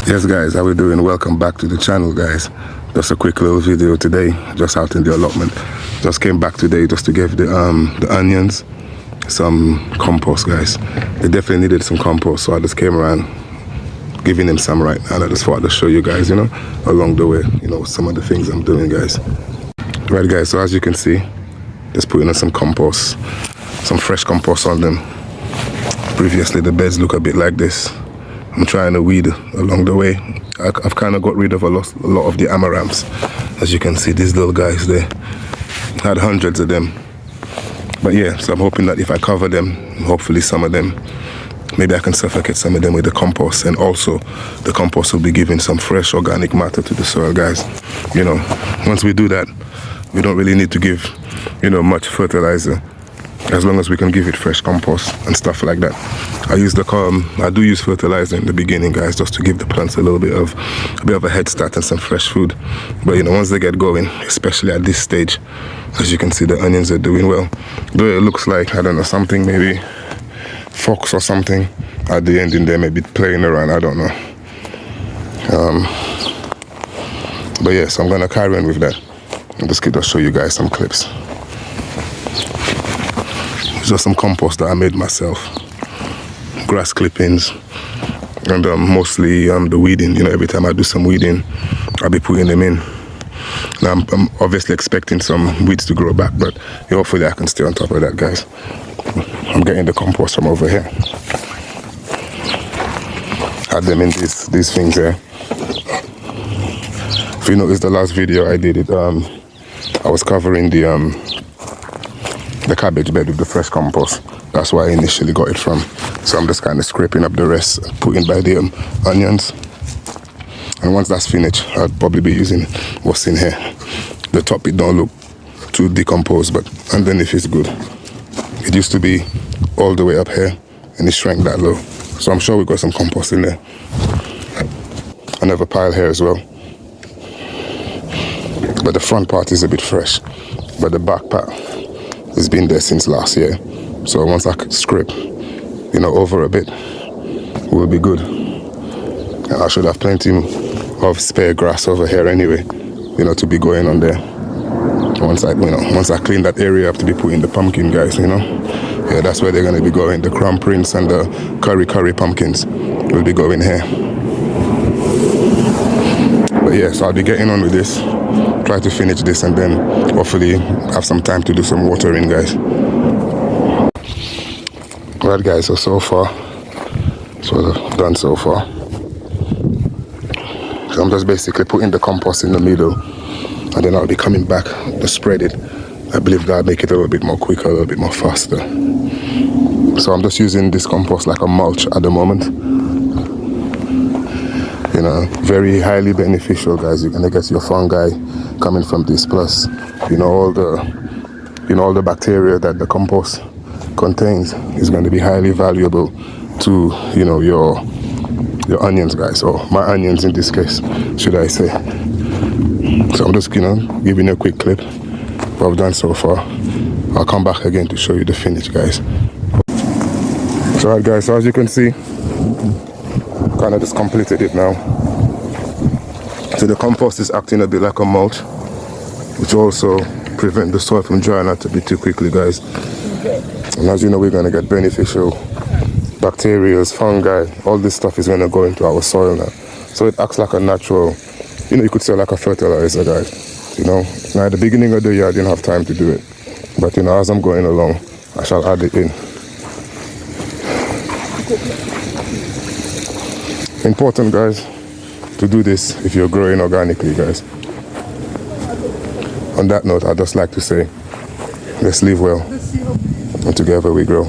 Yes guys, how we doing? Welcome back to the channel guys. Just a quick little video today, just out in the allotment. Just came back today just to give the onions some compost guys. They definitely needed some compost, so I just came around giving them some right now. And I just thought I'd show you guys, you know, along the way, you know, some of the things I'm doing guys. Right guys, so as you can see, just putting in some compost, some fresh compost on them. Previously the beds look a bit like this. I'm trying to weed along the way. I've kind of got rid of a lot of the amaranths. As you can see, these little guys there, had hundreds of them. But yeah, so I'm hoping that if I cover them, hopefully some of them, maybe I can suffocate some of them with the compost. And also the compost will be giving some fresh organic matter to the soil guys. You know, once we do that, we don't really need to give, you know, much fertilizer, as long as we can give it fresh compost and stuff like that. I do use fertilizer in the beginning guys, just to give the plants a bit of a head start and some fresh food. But you know, once they get going, especially at this stage, as you can see, the onions are doing well. Though it looks like, I don't know, something maybe fox or something at the end in there, maybe playing around, I don't know. But yeah, so I'm gonna carry on with that. I'm just gonna show you guys some clips. Just some compost that I made myself, grass clippings, and mostly the weeding. You know, every time I do some weeding, I'll be putting them in. Now I'm obviously expecting some weeds to grow back, but hopefully I can stay on top of that guys. I'm getting the compost from over here. Had them in these things here. If you notice the last video I did it, I was covering the cabbage bed with the fresh compost. That's where I initially got it from. So I'm just kind of scraping up the rest, putting by the onions. And once that's finished, I'll probably be using what's in here. The top, it don't look too decomposed, but underneath it's good. It used to be all the way up here, and it shrank that low. So I'm sure we got some compost in there. Another pile here as well. But the front part is a bit fresh, but the back part, it's been there since last year. So once I scrape, you know, over a bit, we'll be good. And I should have plenty of spare grass over here anyway, you know, to be going on there. Once I clean that area up to be putting the pumpkin guys, you know. Yeah, that's where they're gonna be going. The Crown Prince and the curry pumpkins will be going here. But yeah, so I'll be getting on with this. Try to finish this and then hopefully have some time to do some watering guys. Right guys, so far that's what I've done so far. So I'm just basically putting the compost in the middle, and then I'll be coming back to spread it. I believe that'll make it a little bit more quicker, a little bit more faster. So I'm just using this compost like a mulch at the moment. You know, very highly beneficial guys. You're gonna get your fungi coming from this, plus all the bacteria that the compost contains is going to be highly valuable to your onions guys, or my onions in this case, should I say. So I'm just giving you a quick clip of what I've done so far. I'll come back again to show you the finish guys. So alright guys, so as you can see, kind of just completed it now. So the compost is acting a bit like a mulch, which also prevent the soil from drying out a bit too quickly guys. And as you know, we're going to get beneficial bacteria, fungi, all this stuff is going to go into our soil now. So it acts like a natural, you could say like a fertilizer guys. Now at the beginning of the year I didn't have time to do it, but as I'm going along I shall add it in. Important guys to do this if you're growing organically guys. On that note, I'd just like to say, let's live well, and together we grow.